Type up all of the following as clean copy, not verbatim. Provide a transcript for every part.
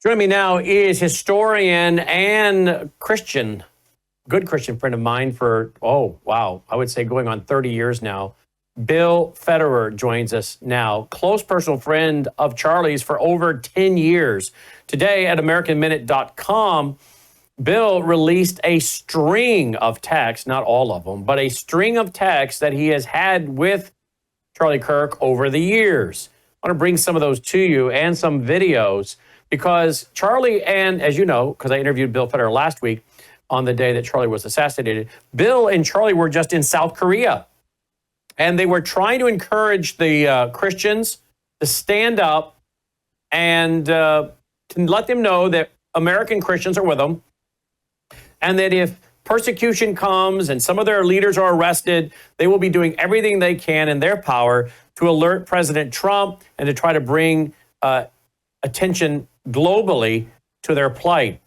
Joining me now is historian and Christian, good Christian friend of mine for, I would say going on 30 years now. Bill Federer joins us now, close personal friend of Charlie's for over 10 years. Today at AmericanMinute.com, Bill released a string of texts, not all of them, but a string of texts that he has had with Charlie Kirk over the years. I want to bring some of those to you and some videos because Charlie and, as you know, because I interviewed Bill Federer last week on the day that Charlie was assassinated, Bill and Charlie were just in South Korea. And they were trying to encourage the Christians to stand up and to let them know that American Christians are with them. And that if persecution comes and some of their leaders are arrested, they will be doing everything they can in their power to alert President Trump and to try to bring attention globally to their plight.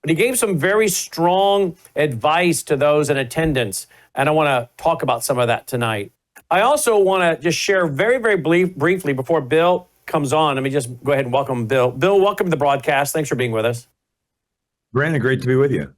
But he gave some very strong advice to those in attendance, and I want to talk about some of that tonight. I also want to just share very, very briefly before Bill comes on. Let me just go ahead and welcome Bill. Bill, welcome to the broadcast. Thanks for being with us. Brandon, great to be with you.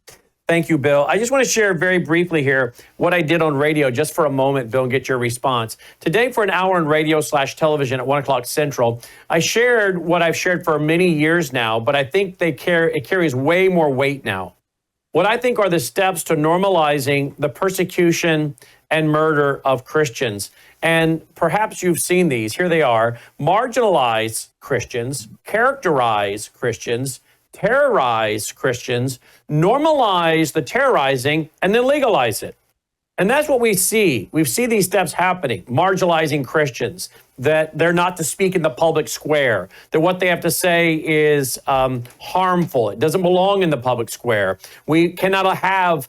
Thank you, Bill. I just want to share very briefly here what I did on radio just for a moment, Bill, and get your response. Today, for an hour on radio/television at 1 o'clock Central, I shared what I've shared for many years now, but I think it carries way more weight now. What I think are the steps to normalizing the persecution and murder of Christians. And perhaps you've seen these. Here they are. Marginalize Christians, characterize Christians, terrorize Christians, normalize the terrorizing, and then legalize it. And that's what we see. We see these steps happening, marginalizing Christians, that they're not to speak in the public square, that what they have to say is harmful. It doesn't belong in the public square. We cannot have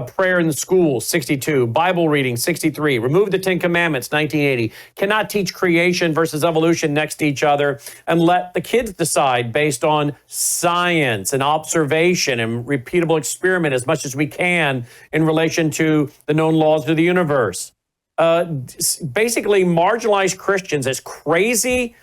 prayer in the schools, 62, Bible reading, 63, remove the 10 Commandments, 1980, cannot teach creation versus evolution next to each other, and let the kids decide based on science and observation and repeatable experiment as much as we can in relation to the known laws of the universe. Basically marginalize Christians as crazy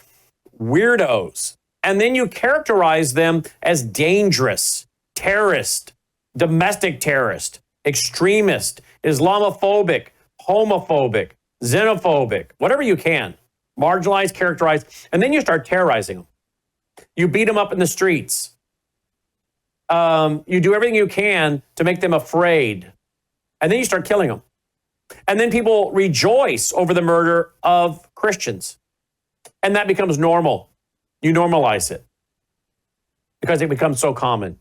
weirdos. And then you characterize them as dangerous, terrorist, domestic terrorist, extremist, Islamophobic, homophobic, xenophobic, whatever you can. Marginalize, characterize, and then you start terrorizing them. You beat them up in the streets. You do everything you can to make them afraid. And then you start killing them. And then people rejoice over the murder of Christians. And that becomes normal. You normalize it because it becomes so common.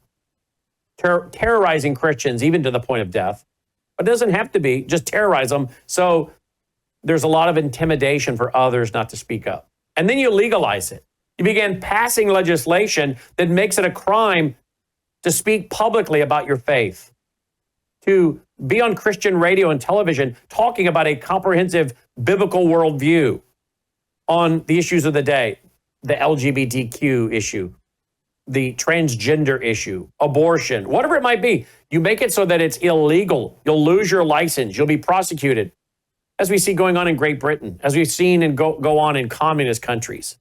Terrorizing Christians, even to the point of death. But it doesn't have to be. Just terrorize them. So there's a lot of intimidation for others not to speak up. And then you legalize it. You begin passing legislation that makes it a crime to speak publicly about your faith, to be on Christian radio and television talking about a comprehensive biblical worldview on the issues of the day, the LGBTQ issue, the transgender issue, abortion, whatever it might be. You make it so that it's illegal. You'll lose your license. You'll be prosecuted, as we see going on in Great Britain, as we've seen and go on in communist countries.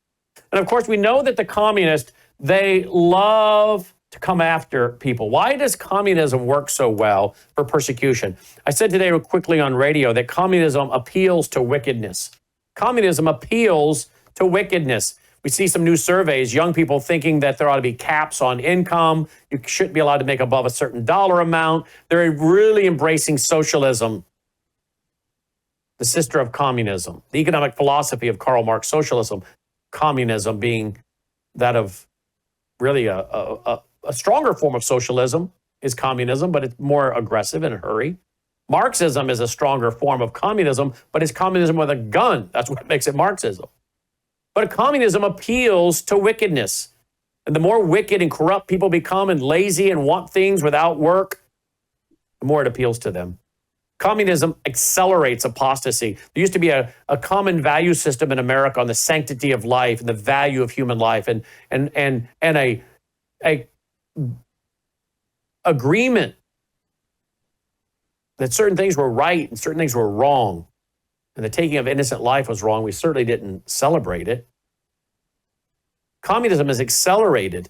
And of course, we know that the communists, they love to come after people. Why does communism work so well for persecution? I said today quickly on radio that communism appeals to wickedness. Communism appeals to wickedness. We see some new surveys, young people thinking that there ought to be caps on income. You shouldn't be allowed to make above a certain dollar amount. They're really embracing socialism, the sister of communism, the economic philosophy of Karl Marx, socialism, communism being that of really a stronger form of socialism is communism, but it's more aggressive in a hurry. Marxism is a stronger form of communism, but it's communism with a gun. That's what makes it Marxism. But communism appeals to wickedness. And the more wicked and corrupt people become and lazy and want things without work, the more it appeals to them. Communism accelerates apostasy. There used to be a common value system in America on the sanctity of life and the value of human life and a agreement that certain things were right and certain things were wrong. And the taking of innocent life was wrong. We certainly didn't celebrate it. Communism has accelerated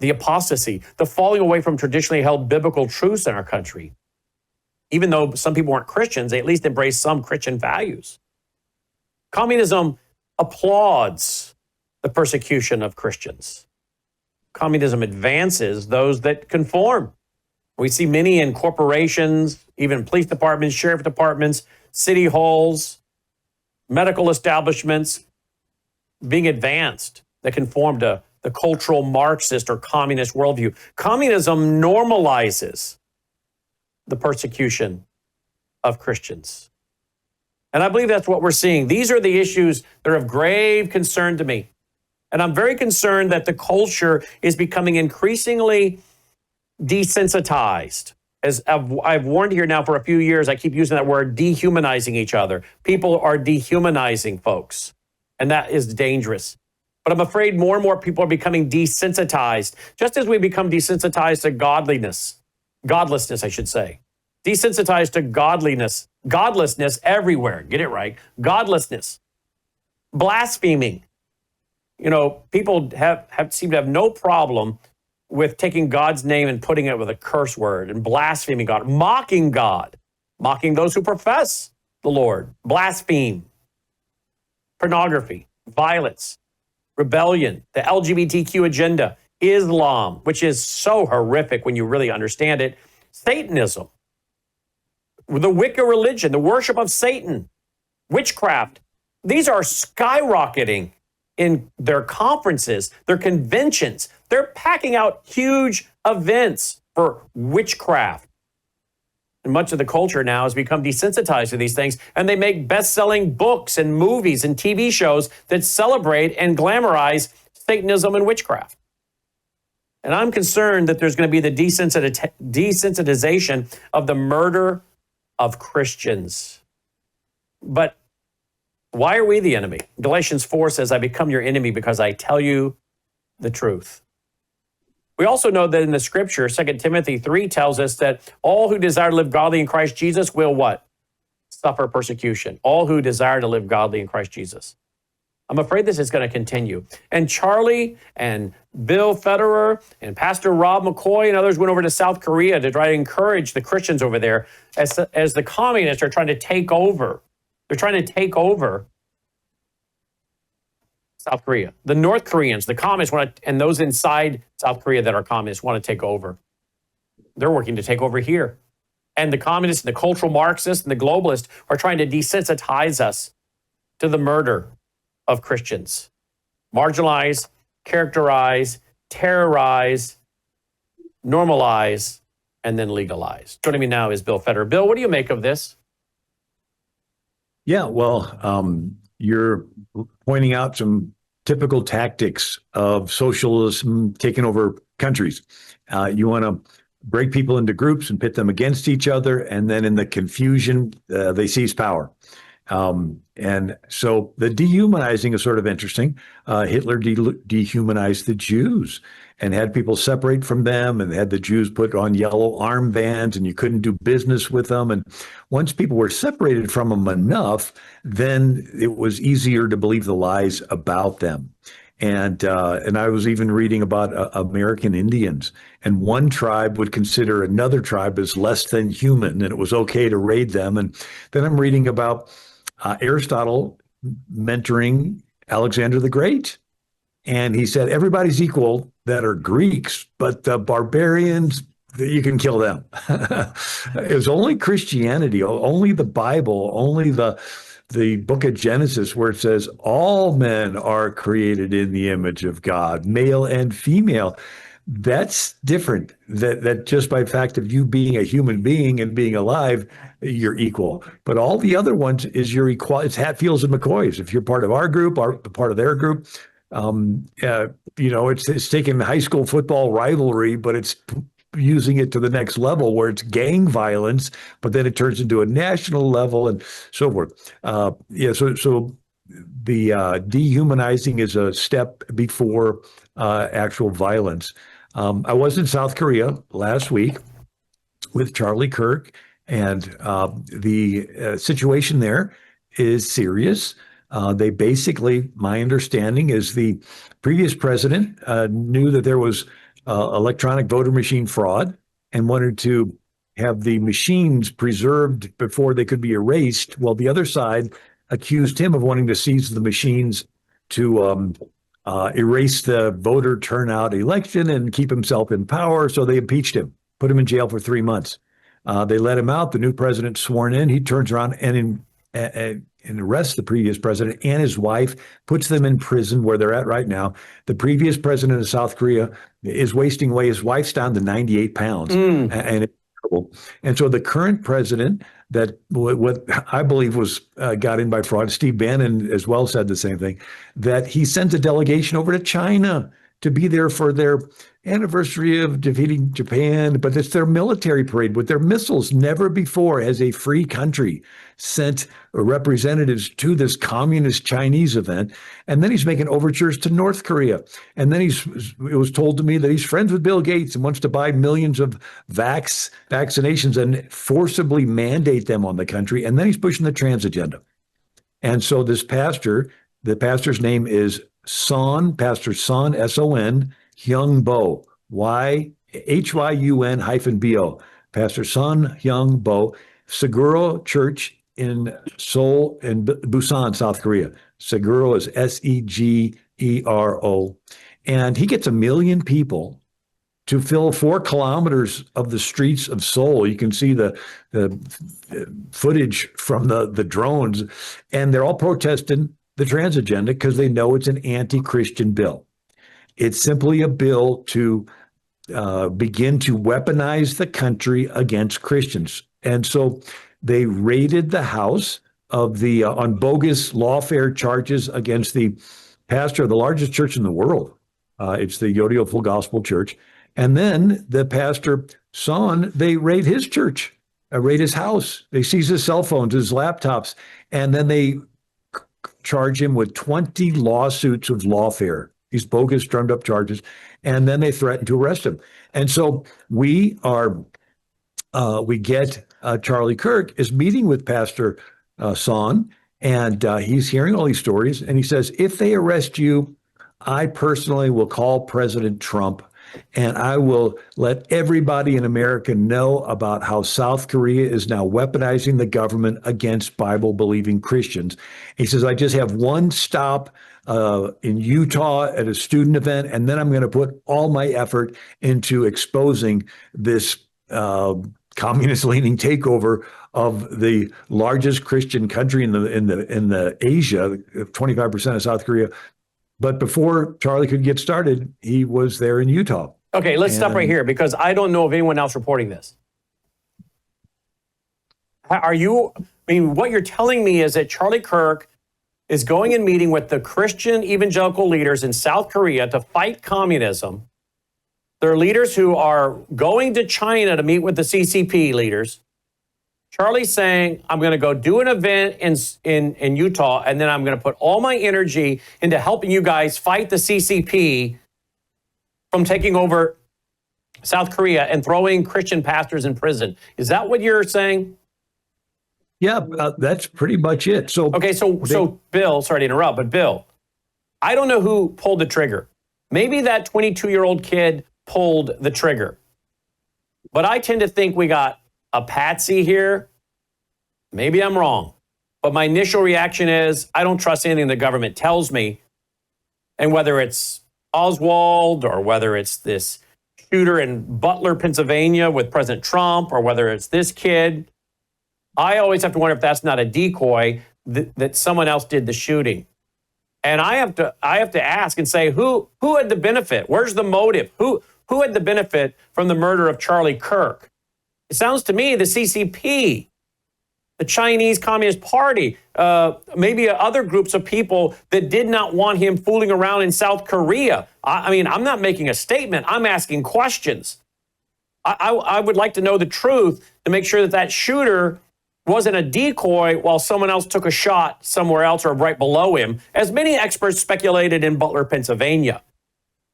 the apostasy, the falling away from traditionally held biblical truths in our country. Even though some people weren't Christians, they at least embraced some Christian values. Communism applauds the persecution of Christians. Communism advances those that conform. We see many in corporations, even police departments, sheriff departments, city halls, medical establishments being advanced that conform to the cultural Marxist or communist worldview. Communism normalizes the persecution of Christians. And I believe that's what we're seeing. These are the issues that are of grave concern to me. And I'm very concerned that the culture is becoming increasingly desensitized. As I've warned here now for a few years, I keep using that word, dehumanizing each other. People are dehumanizing folks, and that is dangerous. But I'm afraid more and more people are becoming desensitized, just as we become desensitized to godlessness, I should say. Desensitized to godlessness everywhere. Get it right. Godlessness. Blaspheming. You know, people seem to have no problem with taking God's name and putting it with a curse word and blaspheming God, mocking those who profess the Lord, blaspheme, pornography, violence, rebellion, the LGBTQ agenda, Islam, which is so horrific when you really understand it, Satanism, the Wicca religion, the worship of Satan, witchcraft. These are skyrocketing in their conferences, their conventions. They're packing out huge events for witchcraft. And much of the culture now has become desensitized to these things, and they make best-selling books and movies and TV shows that celebrate and glamorize Satanism and witchcraft. And I'm concerned that there's going to be the desensitization of the murder of Christians. But why are we the enemy? Galatians 4 says, I become your enemy because I tell you the truth. We also know that in the scripture, 2 Timothy 3 tells us that all who desire to live godly in Christ Jesus will what? Suffer persecution. All who desire to live godly in Christ Jesus. I'm afraid this is going to continue. And Charlie and Bill Federer and Pastor Rob McCoy and others went over to South Korea to try to encourage the Christians over there as the communists are trying to take over. They're trying to take over South Korea. The North Koreans, the communists, and those inside South Korea that are communists want to take over. They're working to take over here. And the communists, and the cultural Marxists, and the globalists are trying to desensitize us to the murder of Christians. Marginalize, characterize, terrorize, normalize, and then legalize. Joining me now is Bill Federer. Bill, what do you make of this? Yeah, well, you're pointing out some typical tactics of socialism taking over countries. You want to break people into groups and pit them against each other, and then in the confusion, they seize power. And so the dehumanizing is sort of interesting. Hitler dehumanized the Jews and had people separate from them and had the Jews put on yellow armbands and you couldn't do business with them. And once people were separated from them enough, then it was easier to believe the lies about them. And I was even reading about American Indians, and one tribe would consider another tribe as less than human, and it was okay to raid them. And then I'm reading about Aristotle mentoring Alexander the Great. And he said, everybody's equal that are Greeks, but the barbarians, you can kill them. It was only Christianity, only the Bible, only the book of Genesis where it says all men are created in the image of God, male and female. That's different. That just by fact of you being a human being and being alive, you're equal. But all the other ones is you're equal. It's Hatfields and McCoys. If you're part of our group, part of their group, it's taking high school football rivalry, but it's using it to the next level where it's gang violence, but then it turns into a national level and so forth. So the dehumanizing is a step before actual violence. I was in South Korea last week with Charlie Kirk, and the situation there is serious. They basically, my understanding is the previous president knew that there was electronic voter machine fraud and wanted to have the machines preserved before they could be erased. Well, the other side accused him of wanting to seize the machines to erase the voter turnout election and keep himself in power. So they impeached him, put him in jail for 3 months. They let him out. The new president sworn in. He turns around and arrests the previous president and his wife, puts them in prison where they're at right now. The previous president of South Korea is wasting away. His wife's down to 98 pounds. And it's terrible. And so the current president, that what I believe was got in by fraud, Steve Bannon as well said the same thing, that he sent a delegation over to China to be there for their anniversary of defeating Japan, but it's their military parade with their missiles. Never before has a free country sent representatives to this communist Chinese event. And then he's making overtures to North Korea. And then it was told to me that he's friends with Bill Gates and wants to buy millions of vaccinations and forcibly mandate them on the country. And then he's pushing the trans agenda. And so this pastor, the pastor's name is Pastor Son, S-O-N, Hyung Bo, Hyun-Bo, Pastor Son Hyung Bo, Seguro Church in Seoul and Busan, South Korea. Seguro is Segero. And he gets 1 million people to fill 4 kilometers of the streets of Seoul. You can see the footage from the drones, and they're all protesting the trans agenda because they know it's an anti-Christian bill. It's simply a bill to begin to weaponize the country against Christians. And so they raided the house of on bogus lawfare charges against the pastor of the largest church in the world. It's the Yodio Full Gospel Church. And then the pastor, Son, they raid his church, raid his house. They seize his cell phones, his laptops, and then they charge him with 20 lawsuits of lawfare, these bogus drummed up charges, and then they threaten to arrest him. And so we get Charlie Kirk is meeting with Pastor Son, and he's hearing all these stories, and he says, if they arrest you, I personally will call President Trump, and I will let everybody in America know about how South Korea is now weaponizing the government against Bible-believing Christians. He says, I just have one stop in Utah at a student event, and then I'm going to put all my effort into exposing this communist-leaning takeover of the largest Christian country in the Asia, 25% of South Korea. But before Charlie could get started, he was there in Utah. Okay, let's stop right here because I don't know of anyone else reporting this. What you're telling me is that Charlie Kirk is going and meeting with the Christian evangelical leaders in South Korea to fight communism. There are leaders who are going to China to meet with the CCP leaders. Charlie's saying, I'm going to go do an event in Utah, and then I'm going to put all my energy into helping you guys fight the CCP from taking over South Korea and throwing Christian pastors in prison. Is that what you're saying? Yeah, that's pretty much it. So Bill, sorry to interrupt, but Bill, I don't know who pulled the trigger. Maybe that 22-year-old kid pulled the trigger. But I tend to think we got a patsy here. Maybe I'm wrong. But my initial reaction is I don't trust anything the government tells me. And whether it's Oswald or whether it's this shooter in Butler, Pennsylvania with President Trump or whether it's this kid, I always have to wonder if that's not a decoy that someone else did the shooting. And I have to ask and say, who had the benefit? Where's the motive? Who had the benefit from the murder of Charlie Kirk? It sounds to me the CCP, the Chinese Communist Party, maybe other groups of people that did not want him fooling around in South Korea. I mean, I'm not making a statement. I'm asking questions. I would like to know the truth to make sure that shooter wasn't a decoy while someone else took a shot somewhere else or right below him, as many experts speculated in Butler, Pennsylvania.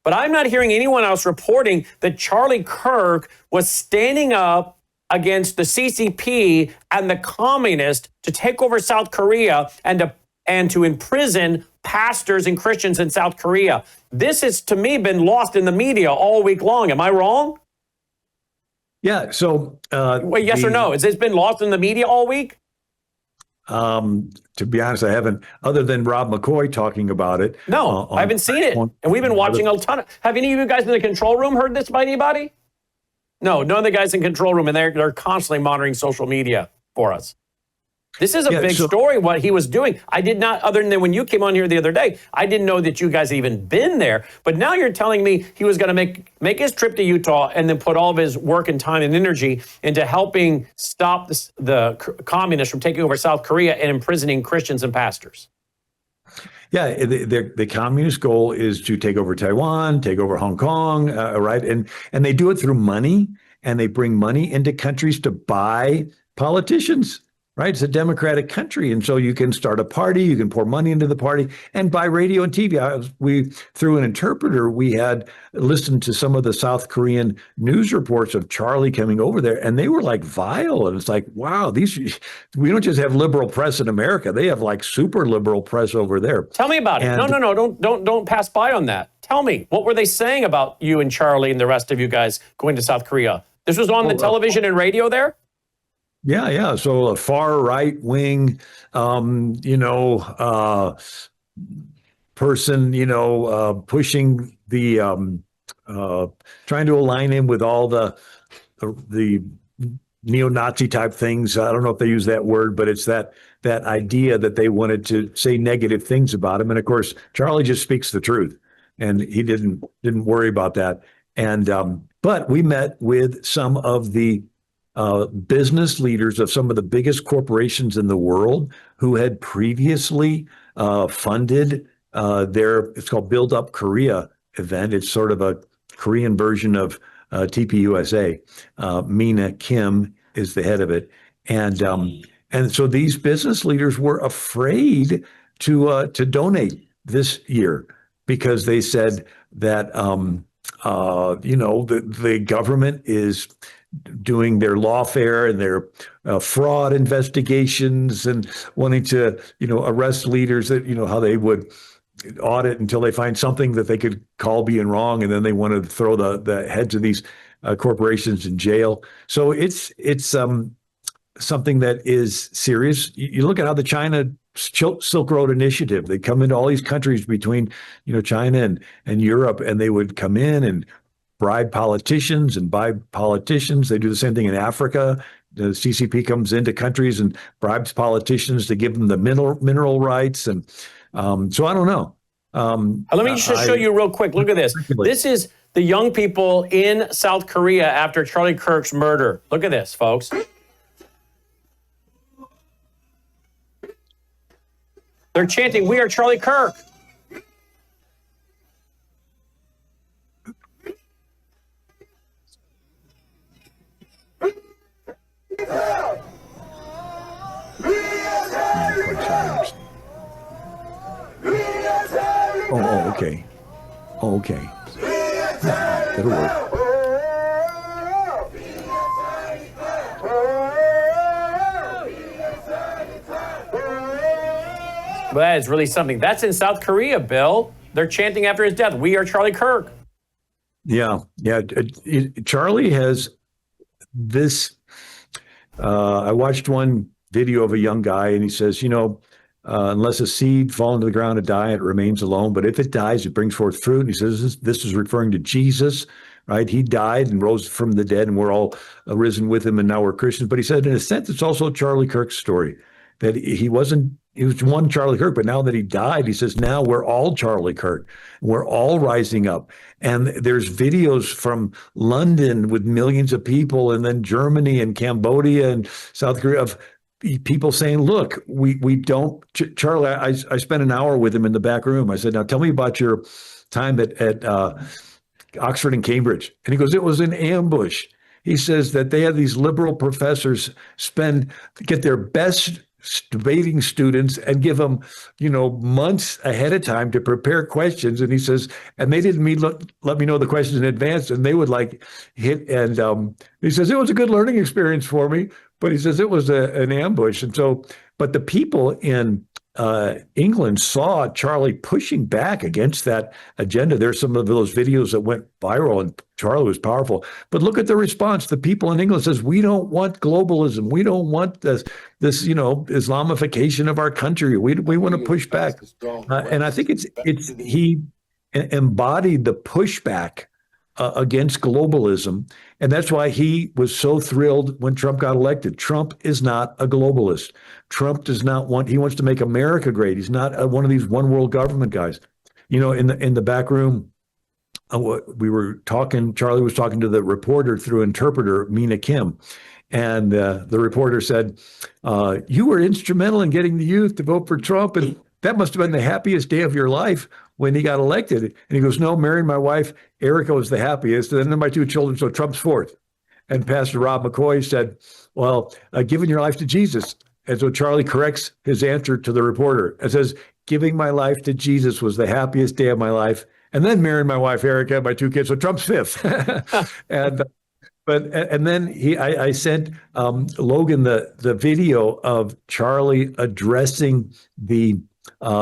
But I'm not hearing anyone else reporting that Charlie Kirk was standing up against the CCP and the communists to take over South Korea and to imprison pastors and Christians in South Korea. This has, to me, been lost in the media all week long. Am I wrong? Yeah. So, Wait, yes or no? Has this been lost in the media all week? To be honest, I haven't, other than Rob McCoy talking about it. No, I haven't seen it. And we've been watching a ton have any of you guys in the control room heard this by anybody? No, none of the guys in control room, and they're constantly monitoring social media for us. This is a big story, what he was doing. I did not, other than when you came on here the other day, I didn't know that you guys had even been there. But now you're telling me he was going to make his trip to Utah and then put all of his work and time and energy into helping stop the communists from taking over South Korea and imprisoning Christians and pastors. Yeah, the communist goal is to take over Taiwan, take over Hong Kong, right? And they do it through money, and they bring money into countries to buy politicians. Right. It's a democratic country. And so you can start a party, you can pour money into the party and buy radio and TV. Through an interpreter, we had listened to some of the South Korean news reports of Charlie coming over there, and they were like vile. And it's like, wow, we don't just have liberal press in America. They have like super liberal press over there. Tell me about it. No. Don't pass by on that. Tell me, what were they saying about you and Charlie and the rest of you guys going to South Korea? This was on the television and radio there? Yeah. So a far right wing, person, pushing the, trying to align him with all the neo-Nazi type things. I don't know if they use that word, but it's that idea that they wanted to say negative things about him. And of course, Charlie just speaks the truth, and he didn't worry about that. And but we met with some of the business leaders of some of the biggest corporations in the world who had previously funded it's called Build Up Korea event. It's sort of a Korean version of TPUSA. Mina Kim is the head of it. And so these business leaders were afraid to donate this year because they said that, the government is doing their lawfare and their fraud investigations and wanting to, arrest leaders that, how they would audit until they find something that they could call being wrong. And then they want to throw the heads of these corporations in jail. So it's something that is serious. You look at how the China Silk Road Initiative, they come into all these countries between, China and Europe, and they would come in and bribe politicians and buy politicians. They do the same thing in Africa. The CCP comes into countries and bribes politicians to give them the mineral rights. And so I don't know. Let me just show you real quick. Look at this. This is the young people in South Korea after Charlie Kirk's murder. Look at this, folks. They're chanting, "We are Charlie Kirk." Okay. That'll work. Well, that is really something. That's in South Korea, Bill. They're chanting after his death, "We are Charlie Kirk." Yeah. Charlie has this. I watched one video of a young guy, and he says, unless a seed fall into the ground to die, it remains alone. But if it dies, it brings forth fruit. And he says this is referring to Jesus, right? He died and rose from the dead, and we're all risen with him, and now we're Christians. But he said, in a sense, it's also Charlie Kirk's story, that he was one Charlie Kirk, but now that he died, he says, now we're all Charlie Kirk. We're all rising up. And there's videos from London with millions of people, and then Germany and Cambodia and South Korea of people saying, look, we don't, Charlie, I spent an hour with him in the back room. I said, now tell me about your time at Oxford and Cambridge. And he goes, it was an ambush. He says that they had these liberal professors get their best debating students and give them, months ahead of time to prepare questions. And he says, and they didn't let me know the questions in advance, and they would hit. And he says, it was a good learning experience for me, but he says it was an ambush. And so, but the people in England saw Charlie pushing back against that agenda. There's some of those videos that went viral, and Charlie was powerful. But look at the response. The people in England says, we don't want globalism. We don't want this Islamification of our country. We want to push back. And I think he embodied the pushback against globalism. And that's why he was so thrilled when Trump got elected. Trump is not a globalist. Trump does not want, he wants to make America great. He's not one of these one world government guys. You know, in the back room, we were talking, Charlie was talking to the reporter through interpreter, Mina Kim. And the reporter said, you were instrumental in getting the youth to vote for Trump. And that must have been the happiest day of your life when he got elected. And he goes, no, marrying my wife, Erica, was the happiest. And then my two children, so Trump's fourth. And Pastor Rob McCoy said, well, giving your life to Jesus. And so Charlie corrects his answer to the reporter and says, giving my life to Jesus was the happiest day of my life. And then marrying my wife, Erica, my two kids, so Trump's fifth. And then I sent Logan the video of Charlie addressing the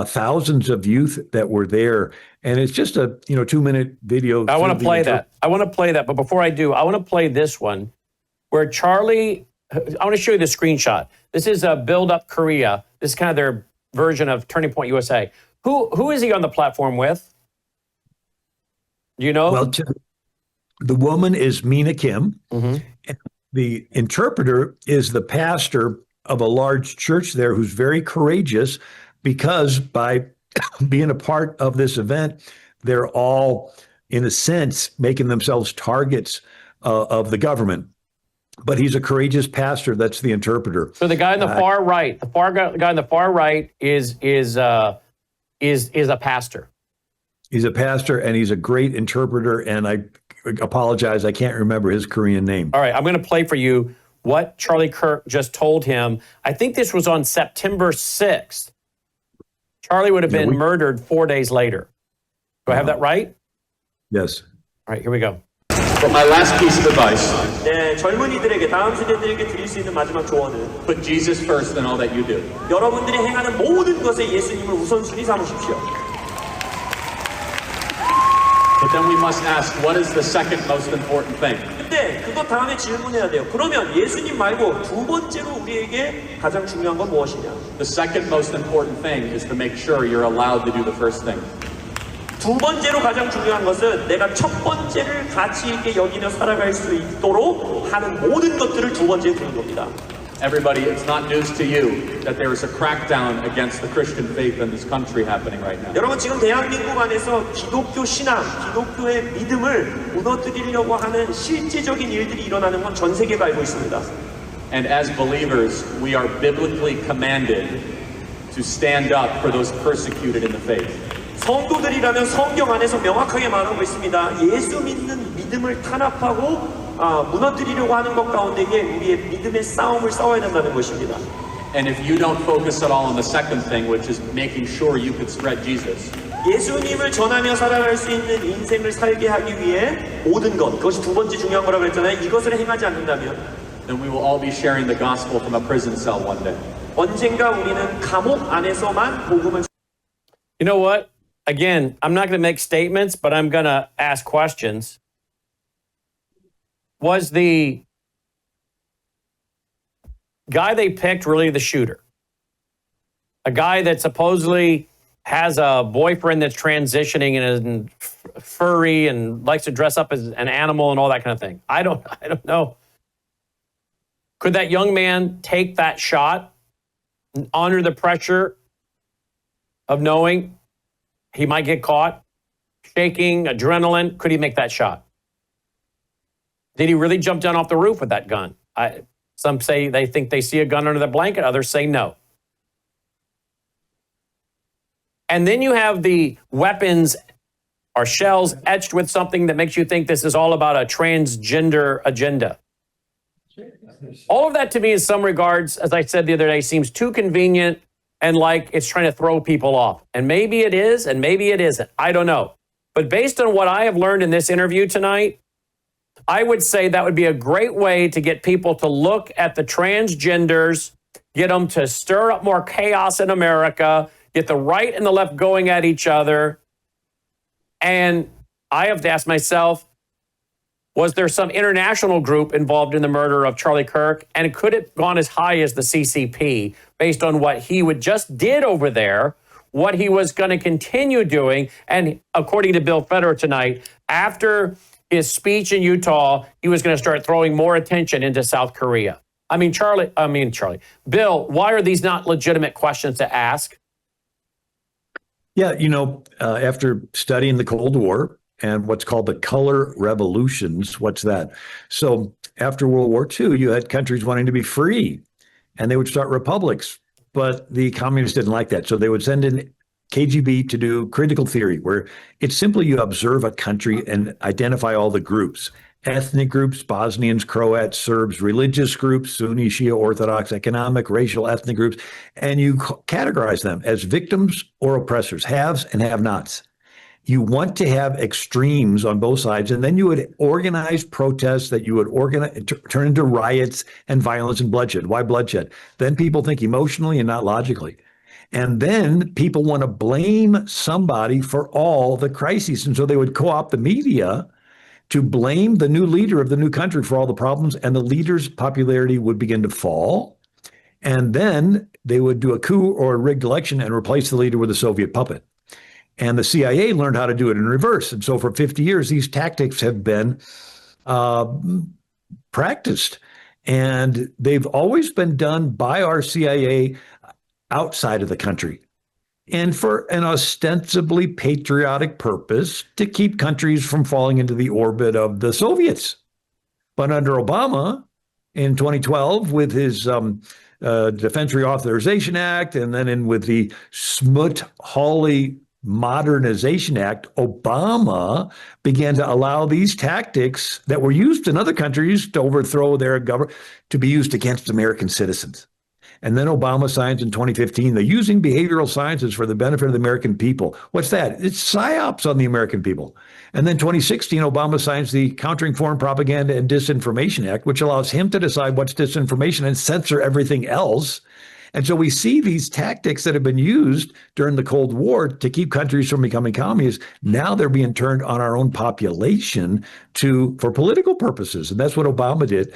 thousands of youth that were there, and it's just a 2-minute video. I want to play that. But before I do, I want to play this one where Charlie. I want to show you the screenshot. This is Build Up Korea. This is kind of their version of Turning Point USA. Who is he on the platform with? Do you know? Well, the woman is Mina Kim. Mm-hmm. And the interpreter is the pastor of a large church there who's very courageous, because by being a part of this event, they're all, in a sense, making themselves targets of the government. But he's a courageous pastor. That's the interpreter. So the guy on the far right, the guy on the far right is a pastor. He's a pastor, and he's a great interpreter. And I apologize, I can't remember his Korean name. All right, I'm going to play for you what Charlie Kirk just told him. I think this was on September 6th. Charlie would have been murdered 4 days later. Do I have that right? Yes. All right, here we go. But my last piece of advice, 네, 젊은이들에게 다음 세대들에게 드릴 수 있는 마지막 조언은 put Jesus first in all that you do. 여러분들이 행하는 모든 것에 예수님을 우선순위 삼으십시오. But then we must ask, what is the second most important thing? 근데 그것 다음에 질문해야 돼요. 그러면 예수님 말고 두 번째로 우리에게 가장 중요한 건 무엇이냐? The second most important thing is to make sure you're allowed to do the first thing. 두 번째로 가장 중요한 것은 내가 첫 번째를 가치 있게 여기며 살아갈 수 있도록 하는 모든 것들을 두 번째에 두는 겁니다. Everybody, it's not news to you that there is a crackdown against the Christian faith in this country happening right now. 여러분, 지금 대한민국 안에서 기독교 신앙, 기독교의 믿음을 무너뜨리려고 하는 실제적인 일들이 일어나는 건 전 세계가 알고 있습니다. And as believers, we are biblically commanded to stand up for those persecuted in the faith. 성도들이라면 성경 안에서 명확하게 말하고 있습니다. 예수 믿는 믿음을 탄압하고 무너뜨리려고 하는 것 가운데에 우리의 믿음의 싸움을 싸워야 된다는 것입니다. And if you don't focus at all on the second thing, which is making sure you could spread Jesus, 예수님을 전하며 살아갈 수 있는 인생을 살게 하기 위해 모든 것, 그것이 두 번째 중요한 거라고 했잖아요. 이것을 행하지 않는다면 then we will all be sharing the gospel from a prison cell one day. 언젠가 우리는 감옥 안에서만 복음을. You know what? Again, I'm not going to make statements, but I'm going to ask questions. Was the guy they picked really the shooter? A guy that supposedly has a boyfriend that's transitioning and is furry and likes to dress up as an animal and all that kind of thing. I don't know. Could that young man take that shot under the pressure of knowing he might get caught, shaking, adrenaline? Could he make that shot? Did he really jump down off the roof with that gun? Some say they think they see a gun under the blanket. Others say no. And then you have the weapons or shells etched with something that makes you think this is all about a transgender agenda. All of that to me in some regards, as I said the other day, seems too convenient and like it's trying to throw people off. And maybe it is, and maybe it isn't. I don't know. But based on what I have learned in this interview tonight, I would say that would be a great way to get people to look at the transgenders get them to stir up more chaos in America, get the right and the left going at each other. And I have to ask myself, was there some international group involved in the murder of Charlie Kirk? And could it have gone as high as the CCP based on what he just did over there, what he was going to continue doing? And according to Bill Federer tonight, after his speech in Utah, he was going to start throwing more attention into South Korea. Charlie, Bill, why are these not legitimate questions to ask? Yeah, after studying the Cold War and what's called the color revolutions, what's that? So after World War II, you had countries wanting to be free, and they would start republics. But the communists didn't like that. So they would send in KGB to do critical theory, where it's simply you observe a country and identify all the groups. Ethnic groups, Bosnians, Croats, Serbs, religious groups, Sunni, Shia, Orthodox, economic, racial, ethnic groups, and you categorize them as victims or oppressors, haves and have-nots. You want to have extremes on both sides, and then you would organize protests that you would turn into riots and violence and bloodshed. Why bloodshed? Then people think emotionally and not logically. And then people want to blame somebody for all the crises. And so they would co-opt the media to blame the new leader of the new country for all the problems, and the leader's popularity would begin to fall. And then they would do a coup or a rigged election and replace the leader with a Soviet puppet. And the CIA learned how to do it in reverse. And so for 50 years, these tactics have been practiced. And they've always been done by our CIA outside of the country, and for an ostensibly patriotic purpose to keep countries from falling into the orbit of the Soviets. But under Obama in 2012, with his Defense Reauthorization Act, and then with the Smoot-Hawley Modernization Act, Obama began to allow these tactics that were used in other countries to overthrow their government to be used against American citizens. And then Obama signs in 2015, the Using Behavioral Sciences for the Benefit of the American People. What's that? It's psyops on the American people. And then 2016, Obama signs the Countering Foreign Propaganda and Disinformation Act, which allows him to decide what's disinformation and censor everything else. And so we see these tactics that have been used during the Cold War to keep countries from becoming communists. Now they're being turned on our own population for political purposes. And that's what Obama did.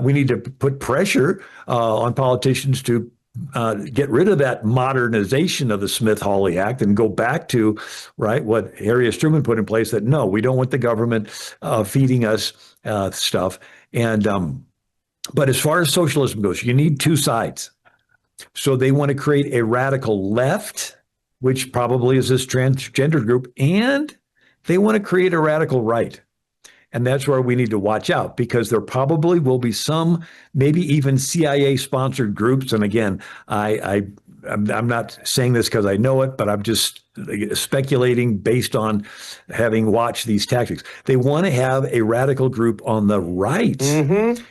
We need to put pressure on politicians to get rid of that modernization of the Smith-Hawley Act and go back to what Harry S. Truman put in place, that no, we don't want the government feeding us stuff. And but as far as socialism goes, you need two sides. So they want to create a radical left, which probably is this transgender group, and they want to create a radical right. And that's where we need to watch out, because there probably will be some, maybe even CIA-sponsored groups. And again, I'm not saying this because I know it, but I'm just speculating based on having watched these tactics. They want to have a radical group on the right. Mm-hmm.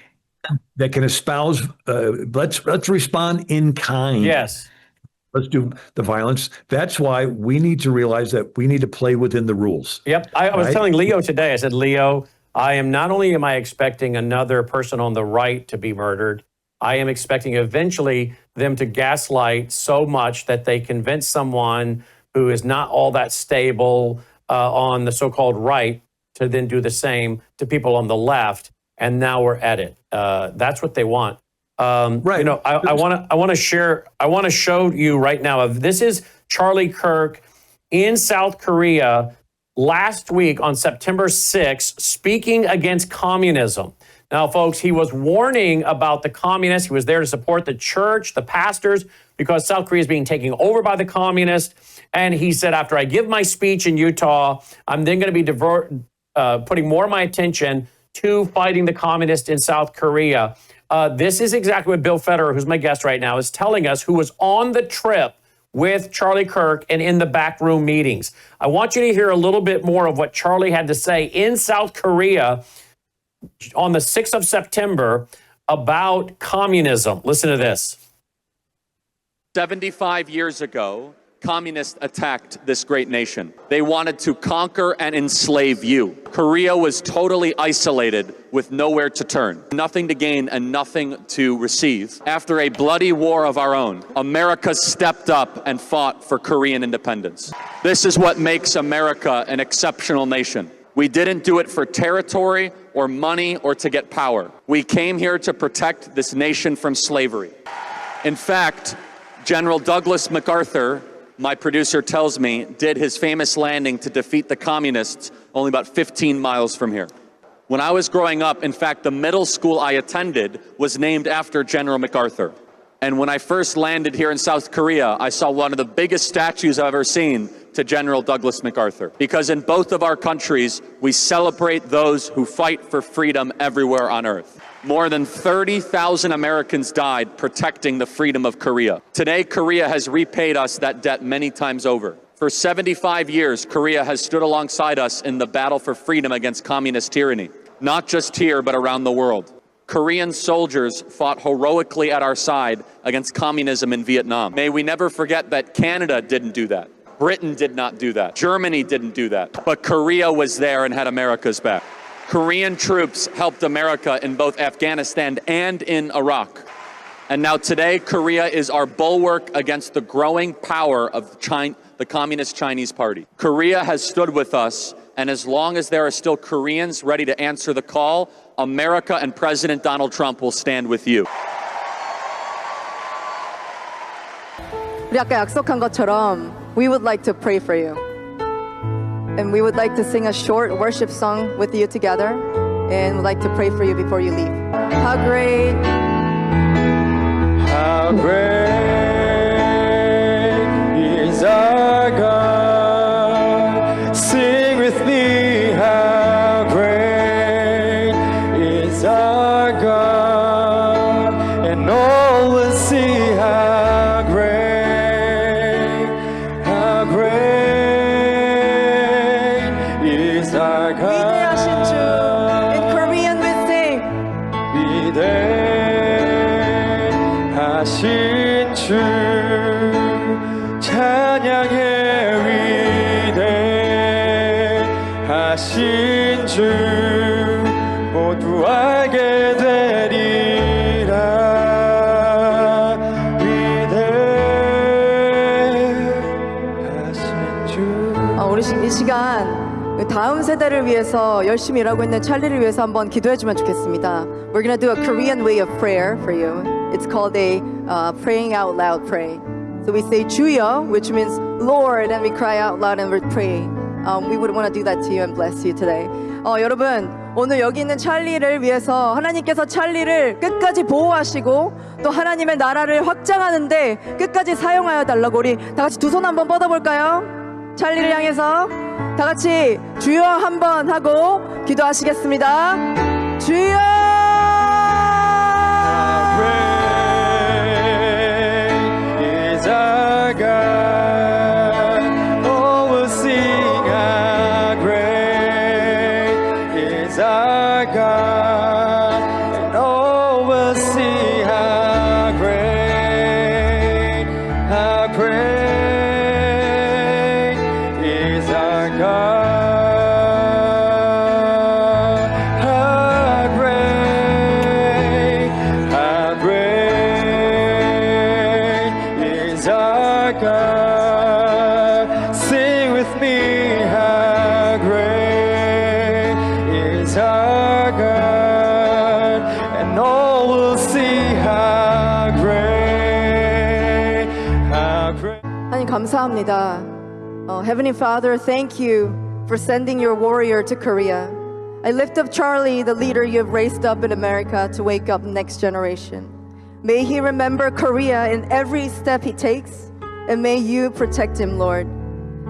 That can espouse, let's respond in kind. Yes. Let's do the violence. That's why we need to realize that we need to play within the rules. Yep. I was telling Leo today, I said, Leo, not only am I expecting another person on the right to be murdered, I am expecting eventually them to gaslight so much that they convince someone who is not all that stable on the so-called right to then do the same to people on the left. And now we're at it. That's what they want. Right. I want to show you right now. This is Charlie Kirk in South Korea last week on September 6th, speaking against communism. Now, folks, he was warning about the communists. He was there to support the church, the pastors, because South Korea is being taken over by the communists. And he said, after I give my speech in Utah, I'm then going to be putting more of my attention to fighting the communists in South Korea. This is exactly what Bill Federer, who's my guest right now, is telling us, who was on the trip with Charlie Kirk and in the backroom meetings. I want you to hear a little bit more of what Charlie had to say in South Korea on the 6th of September about communism. Listen to this. 75 years ago, communists attacked this great nation. They wanted to conquer and enslave you. Korea was totally isolated with nowhere to turn, nothing to gain and nothing to receive. After a bloody war of our own, America stepped up and fought for Korean independence. This is what makes America an exceptional nation. We didn't do it for territory or money or to get power. We came here to protect this nation from slavery. In fact, General Douglas MacArthur, my producer tells me, did his famous landing to defeat the communists only about 15 miles from here. When I was growing up, in fact, the middle school I attended was named after General MacArthur. And when I first landed here in South Korea, I saw one of the biggest statues I've ever seen to General Douglas MacArthur. Because in both of our countries, we celebrate those who fight for freedom everywhere on earth. More than 30,000 Americans died protecting the freedom of Korea. Today, Korea has repaid us that debt many times over. For 75 years, Korea has stood alongside us in the battle for freedom against communist tyranny, not just here, but around the world. Korean soldiers fought heroically at our side against communism in Vietnam. May we never forget that Canada didn't do that. Britain did not do that. Germany didn't do that. But Korea was there and had America's back. Korean troops helped America in both Afghanistan and in Iraq. And now today, Korea is our bulwark against the growing power of the Communist Chinese Party. Korea has stood with us, and as long as there are still Koreans ready to answer the call, America and President Donald Trump will stand with you. 우리 아까 약속한 것처럼 we would like to pray for you. And we would like to sing a short worship song with you together, and would like to pray for you before you leave. How great is our God. Sing with me, how great is our God. And all will see how great is our God. 위대하신 주. In Korean we sing. 위대하신 주 찬양해 위대하신 주 모두 알게 되리라 위대하신 주 우리 이 시간 다음 세대를 위해서 열심히 일하고 있는 찰리를 위해서 한번 기도해주면 좋겠습니다. We're gonna do a Korean way of prayer for you. It's called a praying out loud pray. So we say 주여, which means Lord, and we cry out loud and we pray. We would want to do that to you and bless you today. 여러분, 오늘 여기 있는 찰리를 위해서 하나님께서 찰리를 끝까지 보호하시고 또 하나님의 나라를 확장하는데 끝까지 사용하여 달라고 우리 다 같이 두 손 한번 뻗어볼까요? 찰리를 향해서 다 같이 주여 한번 하고 기도하시겠습니다. 주여! 감사합니다. Heavenly Father, thank you for sending your warrior to Korea. I lift up Charlie, the leader you have raised up in America to wake up the next generation. May he remember Korea in every step he takes, and may you protect him, Lord.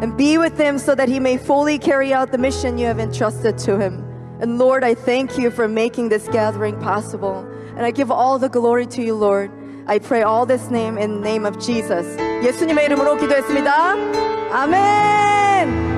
And be with him so that he may fully carry out the mission you have entrusted to him. And Lord, I thank you for making this gathering possible. And I give all the glory to you, Lord. I pray all this name in the name of Jesus. 예수님의 이름으로 기도했습니다. 아멘.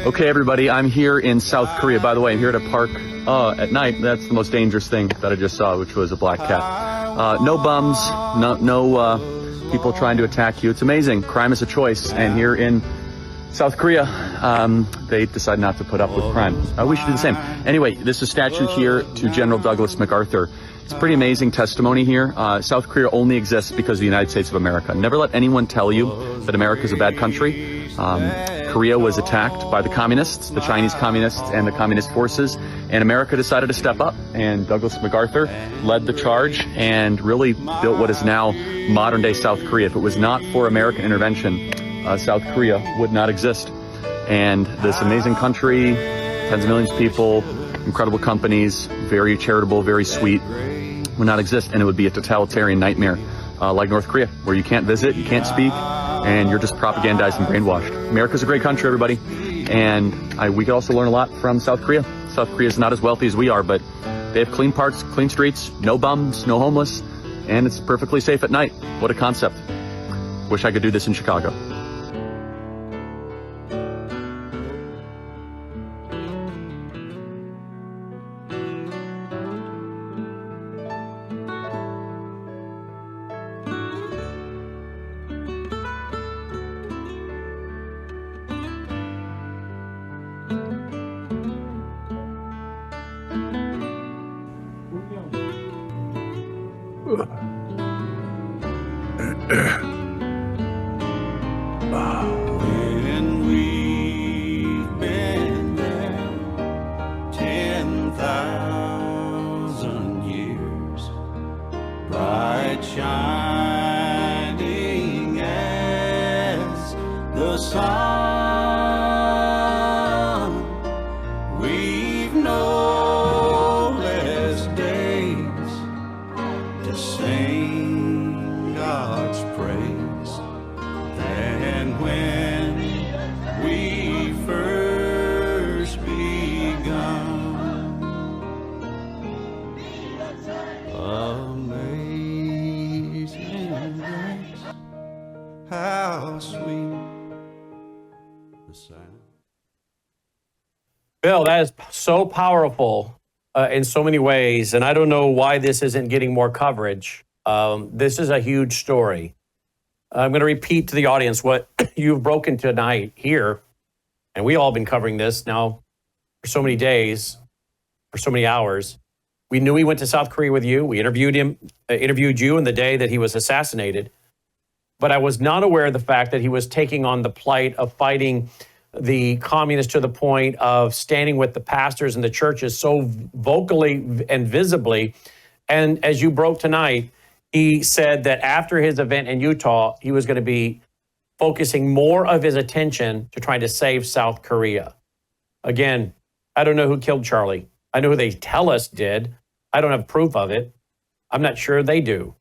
Okay, everybody, I'm here in South Korea. By the way, I'm here at a park at night. That's the most dangerous thing that I just saw, which was a black cat. No bums, no people trying to attack you. It's amazing. Crime is a choice. And here in South Korea, they decide not to put up with crime. We should do the same. Anyway, this is a statue here to General Douglas MacArthur. It's a pretty amazing testimony here. South Korea only exists because of the United States of America. Never let anyone tell you that America is a bad country. Korea was attacked by the communists, the Chinese communists, and the communist forces, and America decided to step up, and Douglas MacArthur led the charge and really built what is now modern-day South Korea. If it was not for American intervention, South Korea would not exist. And this amazing country, tens of millions of people, incredible companies, very charitable, very sweet, would not exist, and it would be a totalitarian nightmare like North Korea, where you can't visit, you can't speak, and you're just propagandized and brainwashed. America's a great country, everybody, and we could also learn a lot from South Korea. South Korea is not as wealthy as we are, but they have clean parks, clean streets, no bums, no homeless, and it's perfectly safe at night. What a concept. Wish I could do this in Chicago. When we've been there 10,000 years, bright shining as the sun, we've no less days to sing God's praise than when we first begun. Amazing grace, how sweet the sound. Bill, that is so powerful in so many ways, and I don't know why this isn't getting more coverage. This is a huge story. I'm going to repeat to the audience what you've broken tonight here, and we all been covering this now for so many days, for so many hours. We knew he went to South Korea with you. We interviewed you in the day that he was assassinated, but I was not aware of the fact that he was taking on the plight of fighting the communists to the point of standing with the pastors and the churches so vocally and visibly. And as you broke tonight, he said that after his event in Utah, he was going to be focusing more of his attention to trying to save South Korea. Again, I don't know who killed Charlie. I know who they tell us did. I don't have proof of it. I'm not sure they do.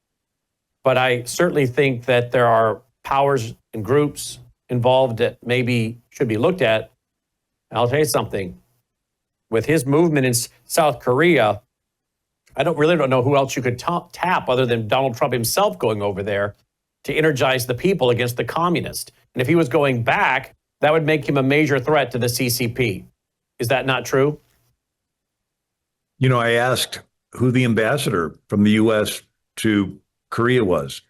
But I certainly think that there are powers and groups involved that maybe should be looked at. I'll tell you something. With his movement in South Korea, I really don't know who else you could tap other than Donald Trump himself going over there to energize the people against the communists. And if he was going back, that would make him a major threat to the CCP. Is that not true? You know, I asked who the ambassador from the U.S. to Korea was,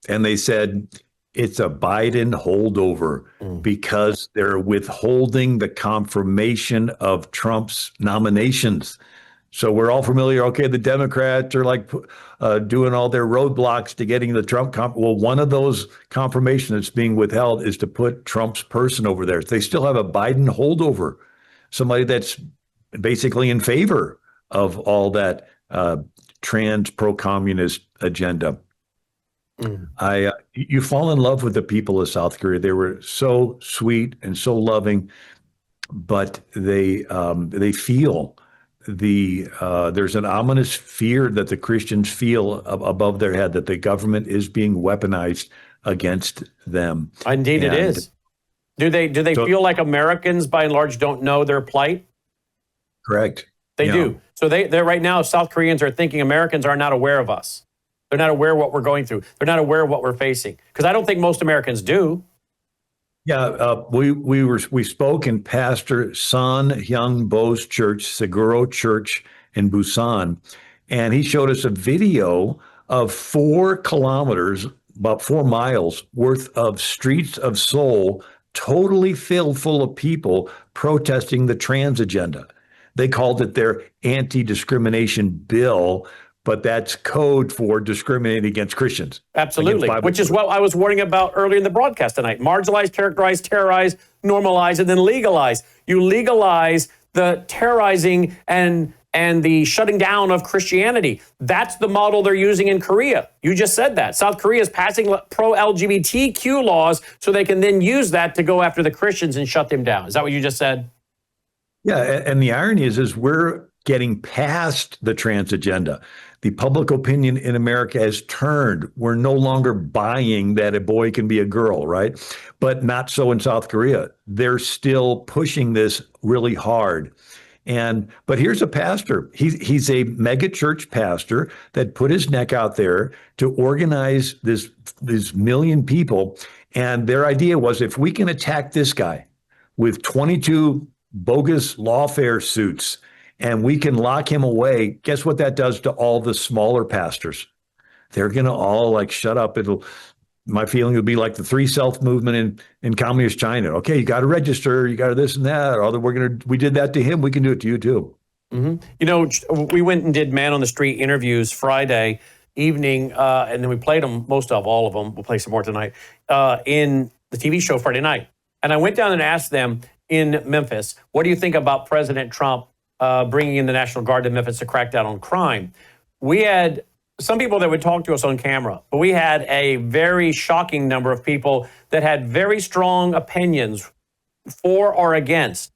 and they said it's a Biden holdover because they're withholding the confirmation of Trump's nominations. So we're all familiar. Okay, the Democrats are like doing all their roadblocks to getting the Trump. Well, one of those confirmations that's being withheld is to put Trump's person over there. They still have a Biden holdover, somebody that's basically in favor of all that trans pro-communist agenda. You fall in love with the people of South Korea. They were so sweet and so loving, but they feel there's an ominous fear that the Christians feel above their head that the government is being weaponized against them. Indeed, it is. Do they feel like Americans, by and large, don't know their plight? Correct. They do. So they're right now, South Koreans are thinking Americans are not aware of us. They're not aware of what we're going through. They're not aware of what we're facing. Because I don't think most Americans do. Yeah, we spoke in Pastor San Hyung Bo's church, Seguro Church in Busan, and he showed us a video of 4 kilometers, about 4 miles worth of streets of Seoul, totally filled full of people protesting the trans agenda. They called it their anti-discrimination bill, but that's code for discriminating against Christians. Absolutely, Against which is what I was warning about earlier in the broadcast tonight. Marginalize, characterize, terrorize, normalize, and then legalize. You legalize the terrorizing and the shutting down of Christianity. That's the model they're using in Korea. You just said that. South Korea is passing pro-LGBTQ laws so they can then use that to go after the Christians and shut them down. Is that what you just said? Yeah, and the irony is we're getting past the trans agenda. The public opinion in America has turned. We're no longer buying that a boy can be a girl, right? But not so in South Korea. They're still pushing this really hard. But here's a pastor. He's a mega church pastor that put his neck out there to organize this million people. And their idea was, if we can attack this guy with 22 bogus lawfare suits, and we can lock him away, guess what that does to all the smaller pastors? They're going to all shut up. My feeling would be like the 3-Self movement in communist China. Okay, you got to register, you got to this and that. Or we did that to him, we can do it to you too. Mm-hmm. We went and did Man on the Street interviews Friday evening, and then we played them, all of them. We'll play some more tonight, in the TV show Friday night. And I went down and asked them in Memphis, what do you think about President Trump bringing in the National Guard to Memphis to crack down on crime? We had some people that would talk to us on camera, but we had a very shocking number of people that had very strong opinions for or against.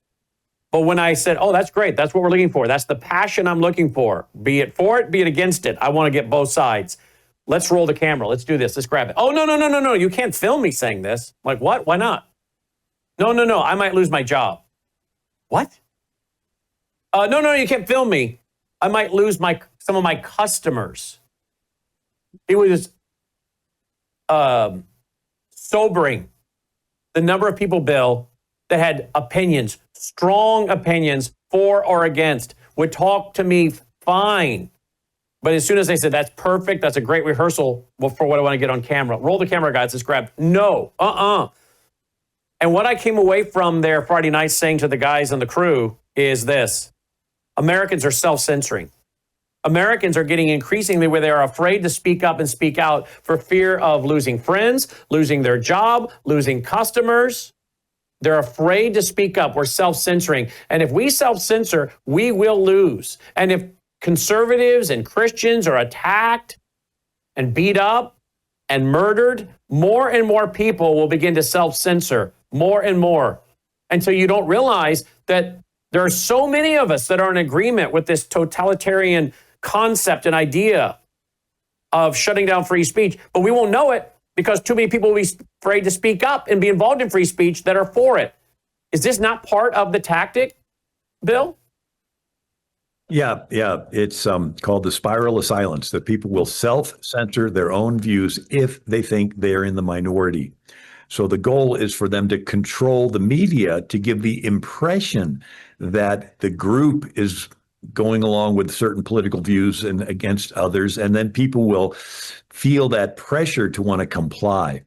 But when I said, oh, that's great, that's what we're looking for, that's the passion I'm looking for, be it for it, be it against it, I want to get both sides. Let's roll the camera, let's do this, let's grab it. Oh, no, you can't film me saying this. I'm like, what? Why not? No, I might lose my job. What? No, you can't film me. I might lose some of my customers. It was sobering. The number of people, Bill, that had opinions, strong opinions for or against, would talk to me fine. But as soon as they said, that's perfect, that's a great rehearsal for what I want to get on camera. Roll the camera, guys, let's grab. No, And what I came away from there Friday night saying to the guys on the crew is this: Americans are self-censoring. Americans are getting increasingly where they are afraid to speak up and speak out for fear of losing friends, losing their job, losing customers. They're afraid to speak up. We're self-censoring. And if we self-censor, we will lose. And if conservatives and Christians are attacked and beat up and murdered, more and more people will begin to self-censor, more and more, until you don't realize that there are so many of us that are in agreement with this totalitarian concept and idea of shutting down free speech, but we won't know it because too many people will be afraid to speak up and be involved in free speech that are for it. Is this not part of the tactic, Bill? Yeah. It's called the spiral of silence, that people will self-censor their own views if they think they're in the minority. So the goal is for them to control the media to give the impression that the group is going along with certain political views and against others, and then people will feel that pressure to want to comply.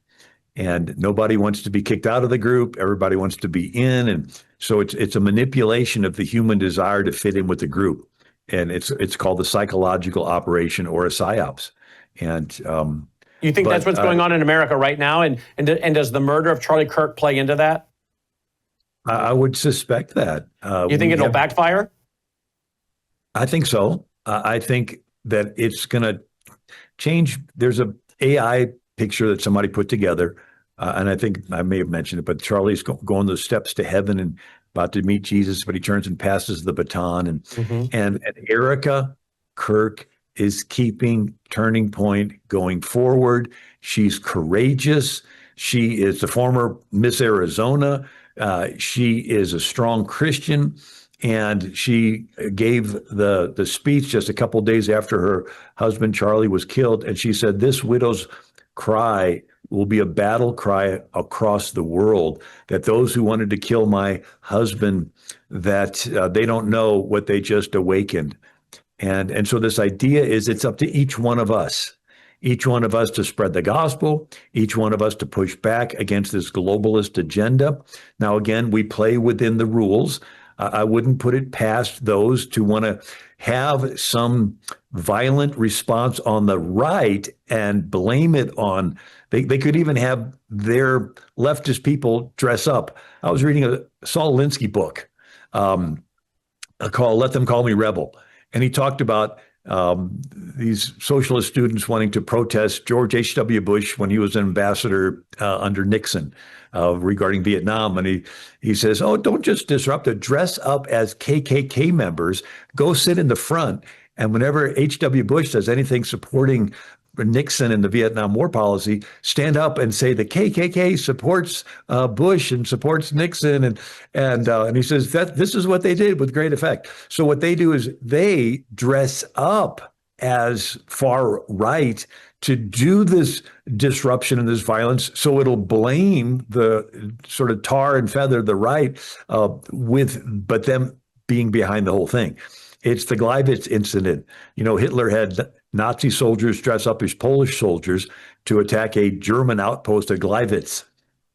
And nobody wants to be kicked out of the group. Everybody wants to be in. And so it's a manipulation of the human desire to fit in with the group. And it's called the psychological operation, or a psyops. And you think that's what's going on in America right now? And does the murder of Charlie Kirk play into that? I would suspect that. You think it'll backfire? I think so. I think that it's going to change. There's a AI picture that somebody put together, and I think I may have mentioned it, but Charlie's going the steps to heaven and about to meet Jesus, but he turns and passes the baton. And Erica Kirk is keeping Turning Point going forward. She's courageous. She is the former Miss Arizona. She is a strong Christian, and she gave the speech just a couple of days after her husband Charlie was killed. And she said, "This widow's cry will be a battle cry across the world that those who wanted to kill my husband, that they don't know what they just awakened. And so this idea is it's up to each one of us to spread the gospel, each one of us to push back against this globalist agenda. Now, again, we play within the rules. I wouldn't put it past those to want to have some violent response on the right and blame it on, they could even have their leftist people dress up. I was reading a Saul Alinsky book called Let Them Call Me Rebel. And he talked about these socialist students wanting to protest George H.W. Bush when he was an ambassador under Nixon regarding Vietnam. And he says, oh, don't just disrupt it. Dress up as KKK members. Go sit in the front. And whenever H.W. Bush does anything supporting Nixon and the Vietnam War policy, stand up and say the KKK supports Bush and supports Nixon, and he says that this is what they did with great effect. So what they do is they dress up as far right to do this disruption and this violence, so it'll blame the sort of tar and feather the right but them being behind the whole thing. It's the Gleiwitz incident. You know, Hitler had Nazi soldiers dress up as Polish soldiers to attack a German outpost at Gleiwitz.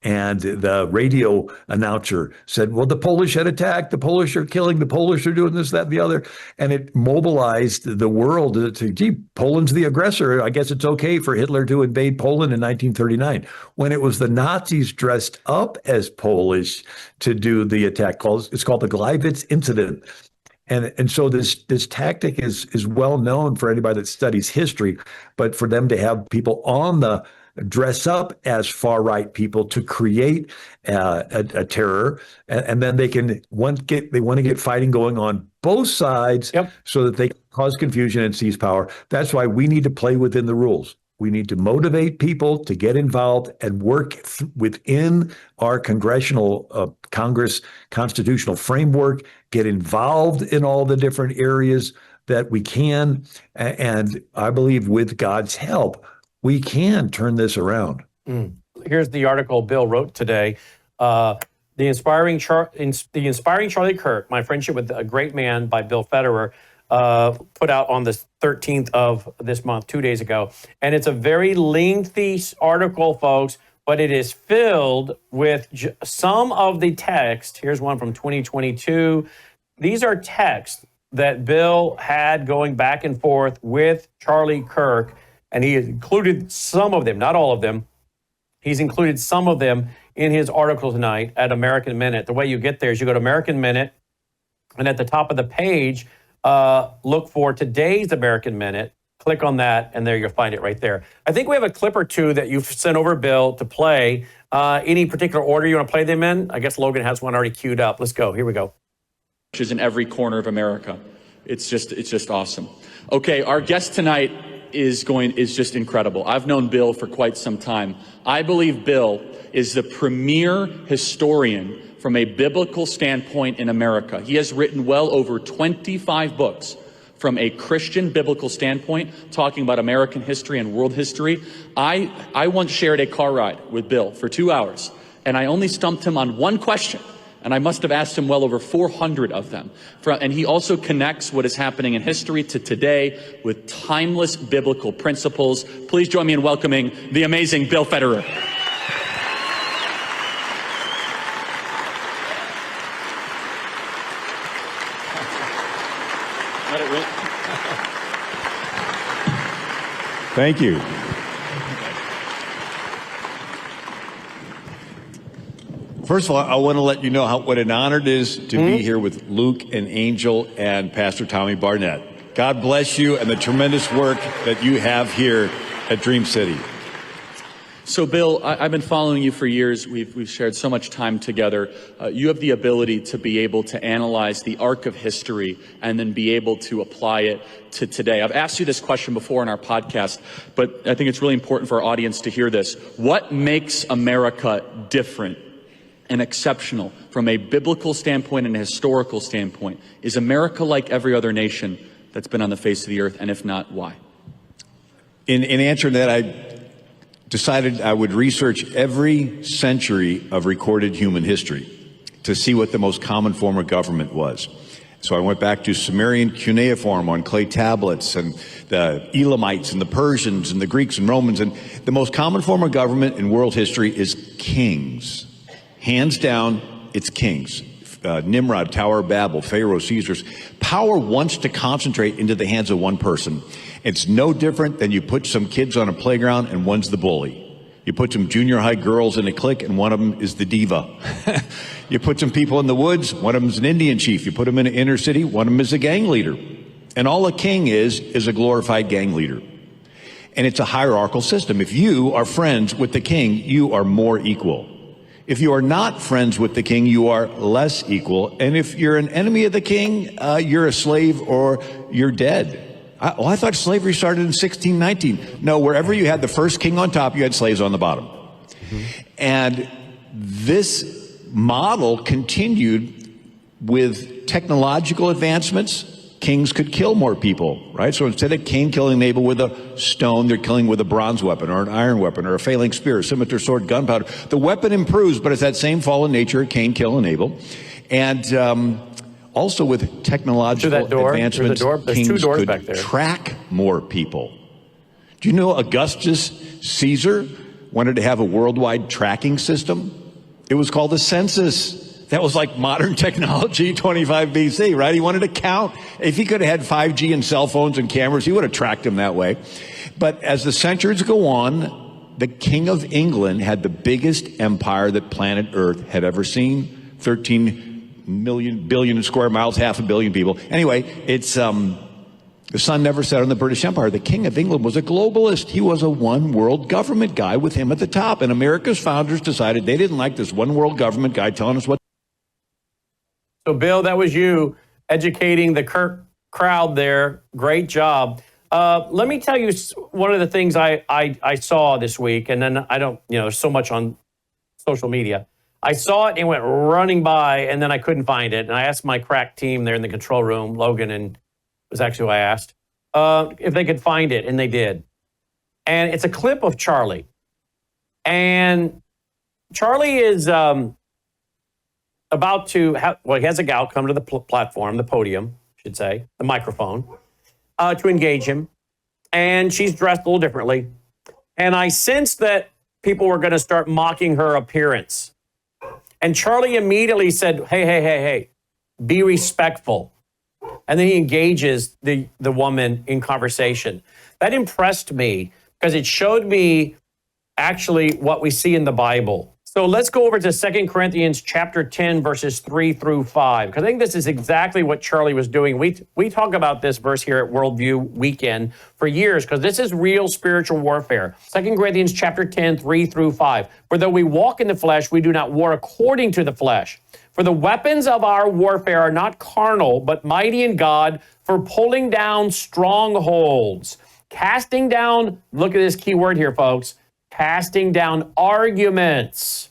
And the radio announcer said, well, the Polish had attacked, the Polish are killing, the Polish are doing this, that, and the other. And it mobilized the world to, gee, Poland's the aggressor. I guess it's okay for Hitler to invade Poland in 1939. When it was the Nazis dressed up as Polish to do the attack, it's called the Gleiwitz incident. And so this tactic is well known for anybody that studies history, but for them to have people on the dress up as far right people to create a terror, and then they want to get fighting going on both sides, so that they cause confusion and seize power. That's why we need to play within the rules. We need to motivate people to get involved and work within our Congress constitutional framework, get involved in all the different areas that we can. And I believe with God's help, we can turn this around. Here's the article Bill wrote today. The Inspiring Charlie Kirk, My Friendship with a Great Man by Bill Federer, put out on the 13th of this month, 2 days ago. And it's a very lengthy article, folks, but it is filled with some of the text. Here's one from 2022. These are texts that Bill had going back and forth with Charlie Kirk, and he included some of them, not all of them. He's included some of them in his article tonight at American Minute. The way you get there is you go to American Minute, and at the top of the page, look for today's American Minute, click on that, and there you'll find it right there. I think we have a clip or two that you've sent over, Bill, to play. Any particular order you want to play them in? I guess Logan has one already queued up. Let's go. Here we go. Which is in every corner of America. It's just awesome. Okay, our guest tonight is just incredible. I've known Bill for quite some time. I believe Bill is the premier historian from a biblical standpoint in America. He has written well over 25 books from a Christian biblical standpoint, talking about American history and world history. I once shared a car ride with Bill for 2 hours, and I only stumped him on one question, and I must have asked him well over 400 of them. And he also connects what is happening in history to today with timeless biblical principles. Please join me in welcoming the amazing Bill Federer. Let it rip. Thank you. First of all, I want to let you know what an honor it is to be here with Luke and Angel and Pastor Tommy Barnett. God bless you and the tremendous work that you have here at Dream City. So, Bill, I've been following you for years. We've shared so much time together. You have the ability to be able to analyze the arc of history and then be able to apply it to today. I've asked you this question before in our podcast, but I think it's really important for our audience to hear this. What makes America different and exceptional from a biblical standpoint and a historical standpoint? Is America like every other nation that's been on the face of the earth? And if not, why? In answer to that, decided I would research every century of recorded human history to see what the most common form of government was. So I went back to Sumerian cuneiform on clay tablets, and the Elamites and the Persians and the Greeks and Romans, and the most common form of government in world history is kings. Hands down, it's kings. Nimrod, Tower of Babel, Pharaoh, Caesars. Power wants to concentrate into the hands of one person. It's no different than you put some kids on a playground and one's the bully. You put some junior high girls in a clique and one of them is the diva. You put some people in the woods, one of them is an Indian chief. You put them in an inner city, one of them is a gang leader. And all a king is a glorified gang leader. And it's a hierarchical system. If you are friends with the king, you are more equal. If you are not friends with the king, you are less equal. And if you're an enemy of the king, you're a slave or you're dead. I thought slavery started in 1619. No, wherever you had the first king on top, you had slaves on the bottom. Mm-hmm. And this model continued with technological advancements. Kings could kill more people, right? So instead of Cain killing Abel with a stone, they're killing with a bronze weapon or an iron weapon or a failing spear, scimitar, sword, gunpowder. The weapon improves, but it's that same fallen nature, Cain killing Abel. And also with technological advancements, kings could track more people. Do you know Augustus Caesar wanted to have a worldwide tracking system? It was called the census. That was like modern technology, 25 BC, right? He wanted to count. If he could have had 5G and cell phones and cameras, he would have tracked them that way. But as the centuries go on, the King of England had the biggest empire that planet Earth had ever seen. 13 billion square miles, 500 million people. Anyway, it's the sun never set on the British Empire. The King of England was a globalist. He was a one world government guy with him at the top. And America's founders decided they didn't like this one world government guy telling us what. So, Bill, that was you educating the Kirk crowd there. Great job. Let me tell you one of the things I saw this week, and then I don't, there's so much on social media. I saw it and went running by, and then I couldn't find it. And I asked my crack team there in the control room, Logan, and it was actually who I asked, if they could find it, and they did. And it's a clip of Charlie. And Charlie is about to he has a gal come to the platform, the podium, I should say, the microphone, to engage him. And she's dressed a little differently. And I sensed that people were going to start mocking her appearance. And Charlie immediately said, hey, be respectful. And then he engages the woman in conversation. That impressed me because it showed me actually what we see in the Bible. So let's go over to 2 Corinthians chapter 10, verses 3 through 5, because I think this is exactly what Charlie was doing. We talk about this verse here at Worldview Weekend for years, because this is real spiritual warfare. 2 Corinthians chapter 10, 3 through 5. For though we walk in the flesh, we do not war according to the flesh. For the weapons of our warfare are not carnal, but mighty in God for pulling down strongholds, casting down, look at this key word here, folks, casting down arguments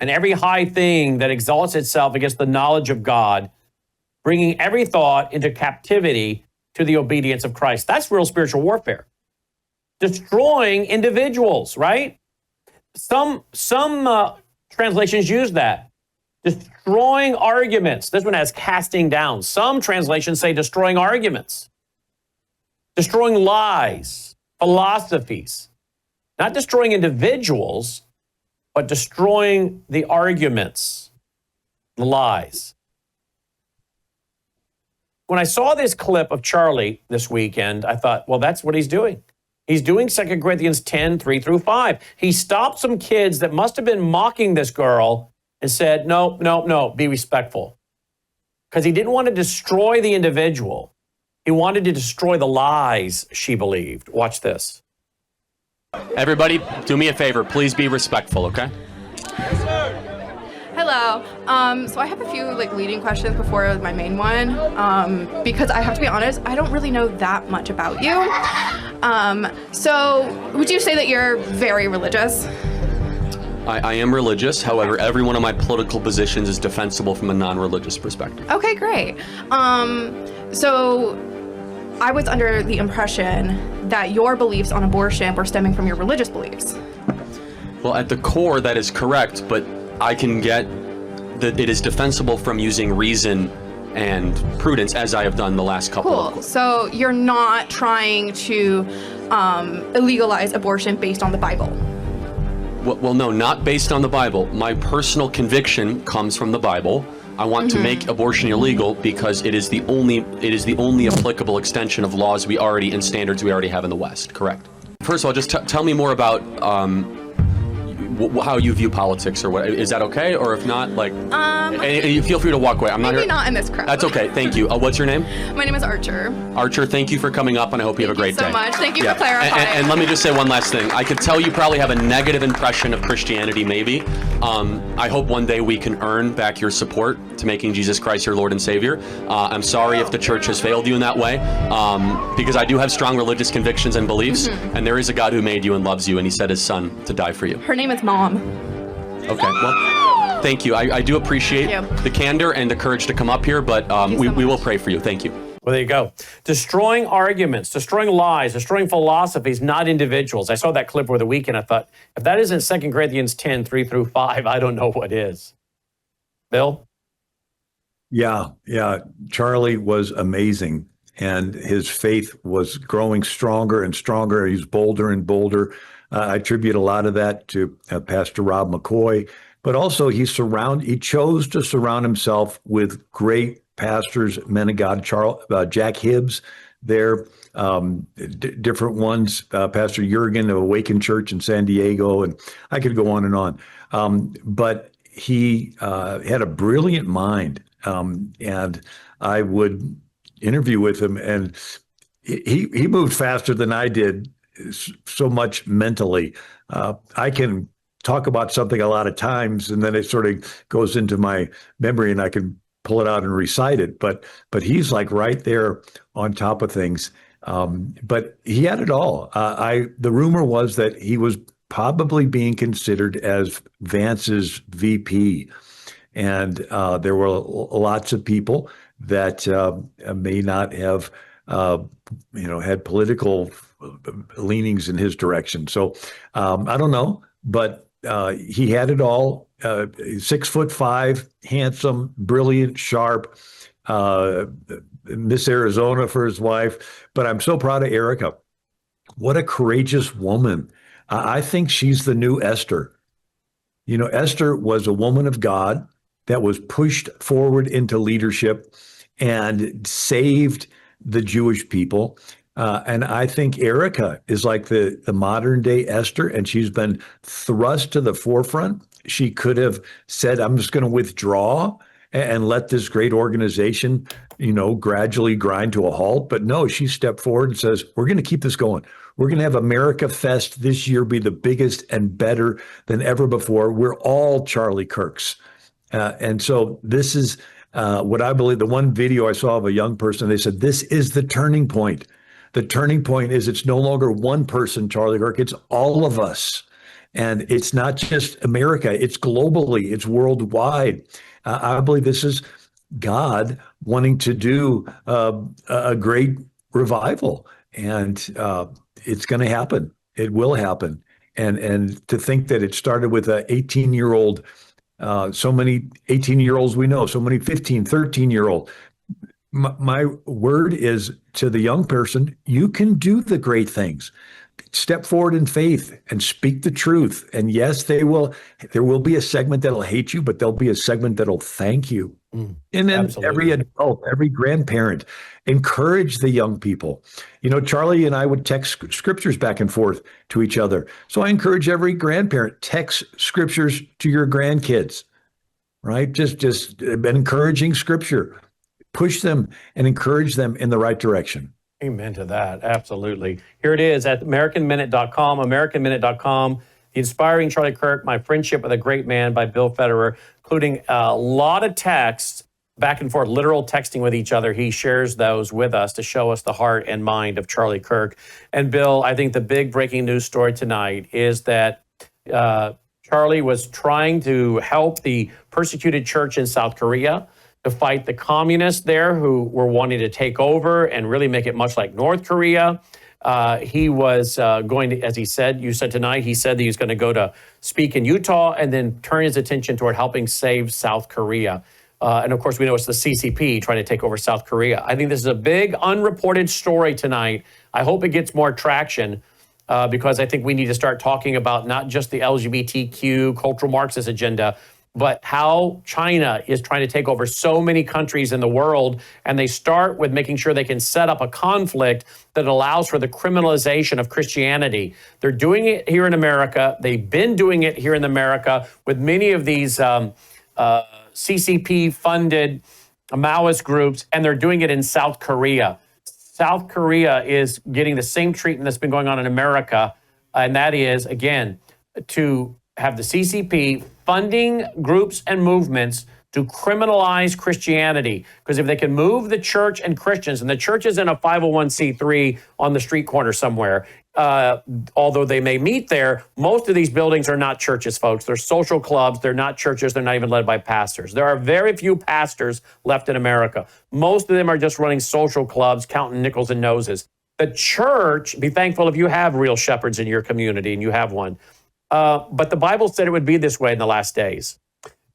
and every high thing that exalts itself against the knowledge of God, bringing every thought into captivity to the obedience of Christ. That's real spiritual warfare. Destroying individuals, right? Some translations use that. Destroying arguments. This one has casting down. Some translations say destroying arguments. Destroying lies, philosophies. Not destroying individuals, but destroying the arguments, the lies. When I saw this clip of Charlie this weekend, I thought, well, that's what he's doing. He's doing 2 Corinthians 10, 3 through 5. He stopped some kids that must have been mocking this girl and said, no, be respectful. Because he didn't want to destroy the individual. He wanted to destroy the lies she believed. Watch this. Everybody, do me a favor. Please be respectful, okay? Hello. So I have a few leading questions before my main one, because I have to be honest, I don't really know that much about you. So would you say that you're very religious? I am religious. However, every one of my political positions is defensible from a non-religious perspective. Okay, great. So I was under the impression that your beliefs on abortion were stemming from your religious beliefs. Well, at the core, that is correct, but I can get that it is defensible from using reason and prudence, as I have done the last couple Cool. So you're not trying to illegalize abortion based on the Bible? Well, no, not based on the Bible. My personal conviction comes from the Bible. I want to make abortion illegal because it is the only applicable extension of laws we already and standards we already have in the West. Correct. First of all, just tell me more about how you view politics, or what. Is that okay? Or if not, like, and you feel free to walk away. I'm not Maybe here. not in this crowd. That's okay. Thank you. What's your name? My name is Archer. Archer, thank you for coming up, and I hope you have a great day. Thank you so much. Thank you for clarifying. And let me just say one last thing. I could tell you probably have a negative impression of Christianity, maybe. I hope one day we can earn back your support to making Jesus Christ your Lord and Savior. I'm sorry if the church has failed you in that way, because I do have strong religious convictions and beliefs, and there is a God who made you and loves you, and he sent his son to die for you. Her name is Mom. Okay, well, thank you. I do appreciate the candor and the courage to come up here, but we will pray for you. Thank you. Well, there you go. Destroying arguments, destroying lies, destroying philosophies, not individuals. I saw that clip over the weekend. I thought, if that isn't 2 Corinthians 10, 3-5, I don't know what is. Bill? Yeah. Charlie was amazing, and his faith was growing stronger and stronger. He's bolder and bolder. I attribute a lot of that to Pastor Rob McCoy, but also he chose to surround himself with great pastors, men of God. Jack Hibbs, there, different ones. Pastor Jurgen of Awaken Church in San Diego, and I could go on and on. But he had a brilliant mind, and I would interview with him, and he moved faster than I did. So much mentally. I can talk about something a lot of times, and then it sort of goes into my memory, and I can pull it out and recite it. But he's like right there on top of things. But he had it all. The rumor was that he was probably being considered as Vance's VP, and there were lots of people that may not have had political leanings in his direction. So I don't know, but he had it all. 6'5", handsome, brilliant, sharp, Miss Arizona for his wife. But I'm so proud of Erica. What a courageous woman. I think she's the new Esther. Esther was a woman of God that was pushed forward into leadership and saved the Jewish people. And I think Erica is like the modern day Esther, and she's been thrust to the forefront. She could have said, I'm just going to withdraw and let this great organization, gradually grind to a halt. But no, she stepped forward and says, we're going to keep this going. We're going to have America Fest this year be the biggest and better than ever before. We're all Charlie Kirks. And so this is what I believe. The one video I saw of a young person, they said, this is the turning point. The turning point is it's no longer one person, Charlie Kirk, it's all of us. And it's not just America, it's globally, it's worldwide. I believe this is God wanting to do a great revival. And it's going to happen. It will happen. And to think that it started with an 18-year-old, so many 18-year-olds we know, so many 15, 13-year-old. My word is to the young person, you can do the great things. Step forward in faith and speak the truth. And yes, there will be a segment that'll hate you, but there'll be a segment that'll thank you. And then Absolutely. Every adult, every grandparent, encourage the young people. Charlie and I would text scriptures back and forth to each other. So I encourage every grandparent, text scriptures to your grandkids, right? Just encouraging scripture. Push them and encourage them in the right direction. Amen to that. Absolutely. Here it is at AmericanMinute.com, AmericanMinute.com. The Inspiring Charlie Kirk, My Friendship with a Great Man by Bill Federer, including a lot of texts, back and forth, literal texting with each other. He shares those with us to show us the heart and mind of Charlie Kirk. And Bill, I think the big breaking news story tonight is that Charlie was trying to help the persecuted church in South Korea. to fight the communists there who were wanting to take over and really make it much like North Korea. He was going to, as he said, you said tonight, he said that he was going to go to speak in Utah and then turn his attention toward helping save South Korea. And of course, we know it's the CCP trying to take over South Korea. I think this is a big unreported story tonight. I hope it gets more traction because I think we need to start talking about not just the LGBTQ cultural Marxist agenda, but how China is trying to take over so many countries in the world. And they start with making sure they can set up a conflict that allows for the criminalization of Christianity. They're doing it here in America. They've been doing it here in America with many of these CCP-funded Maoist groups, and they're doing it in South Korea. South Korea is getting the same treatment that's been going on in America, and that is, again, to have the CCP funding groups and movements to criminalize Christianity. Because if they can move the church and Christians, and the church is in a 501c3 on the street corner somewhere, although they may meet there, most of these buildings are not churches, folks. They're social clubs. They're not churches. They're not even led by pastors. There are very few pastors left in America. Most of them are just running social clubs, counting nickels and noses. The church, be thankful if you have real shepherds in your community, and you have one. But the Bible said it would be this way in the last days.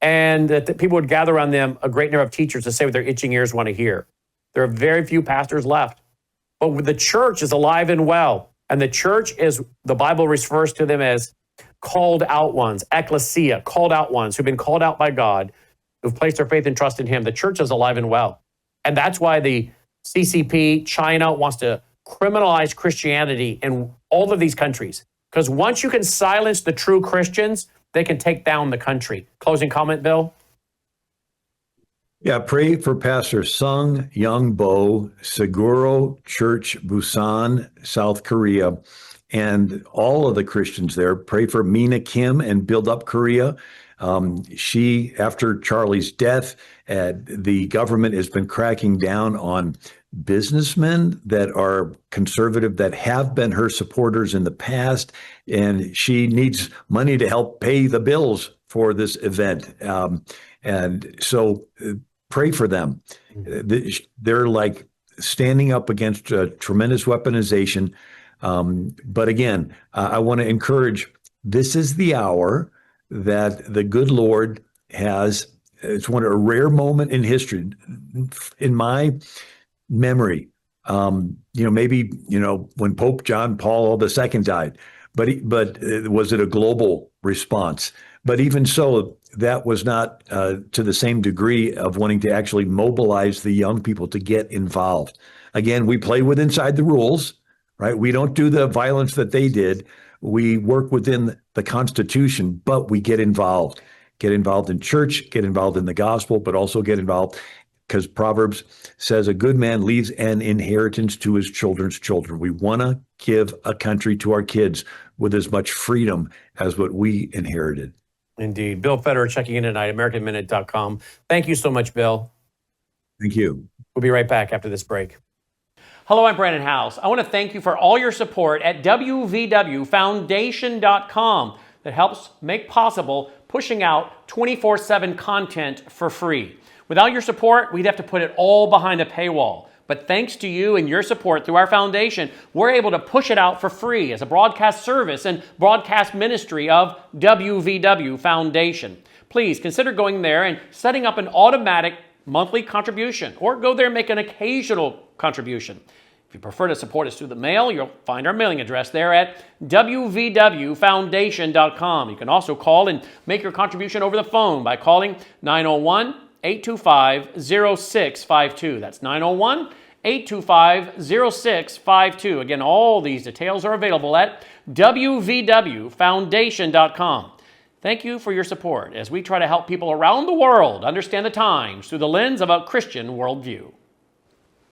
And that people would gather around them a great number of teachers to say what their itching ears want to hear. There are very few pastors left. But the church is alive and well. And the church is, the Bible refers to them as called out ones, ecclesia, called out ones who've been called out by God, who've placed their faith and trust in him. The church is alive and well. And that's why the CCP, China, wants to criminalize Christianity in all of these countries. Because once you can silence the true Christians, they can take down the country. Closing comment, Bill? Yeah, pray for Pastor Sung Young Bo, Seguro Church, Busan, South Korea, and all of the Christians there. Pray for Mina Kim and Build Up Korea. She, after Charlie's death, the government has been cracking down on businessmen that are conservative, that have been her supporters in the past, and she needs money to help pay the bills for this event. And so pray for them. They're like standing up against tremendous weaponization. But again, I want to encourage, this is the hour that the good Lord has. It's a rare moment in history. In my memory, maybe, when Pope John Paul II died, but was it a global response? But even so, that was not to the same degree of wanting to actually mobilize the young people to get involved. Again, we play with inside the rules, right? We don't do the violence that they did. We work within the Constitution, but we get involved. Get involved in church, get involved in the gospel, but also get involved, because Proverbs says a good man leaves an inheritance to his children's children. We want to give a country to our kids with as much freedom as what we inherited. Indeed. Bill Federer checking in tonight, AmericanMinute.com. Thank you so much, Bill. Thank you. We'll be right back after this break. Hello, I'm Brandon House. I want to thank you for all your support at wvwfoundation.com that helps make possible pushing out 24/7 content for free. Without your support, we'd have to put it all behind a paywall. But thanks to you and your support through our foundation, we're able to push it out for free as a broadcast service and broadcast ministry of WVW Foundation. Please consider going there and setting up an automatic monthly contribution, or go there and make an occasional contribution. If you prefer to support us through the mail, you'll find our mailing address there at wvwfoundation.com. You can also call and make your contribution over the phone by calling 901-825-0652. That's 901-825-0652. Again, all these details are available at wvwfoundation.com. Thank you for your support as we try to help people around the world understand the times through the lens of a Christian worldview.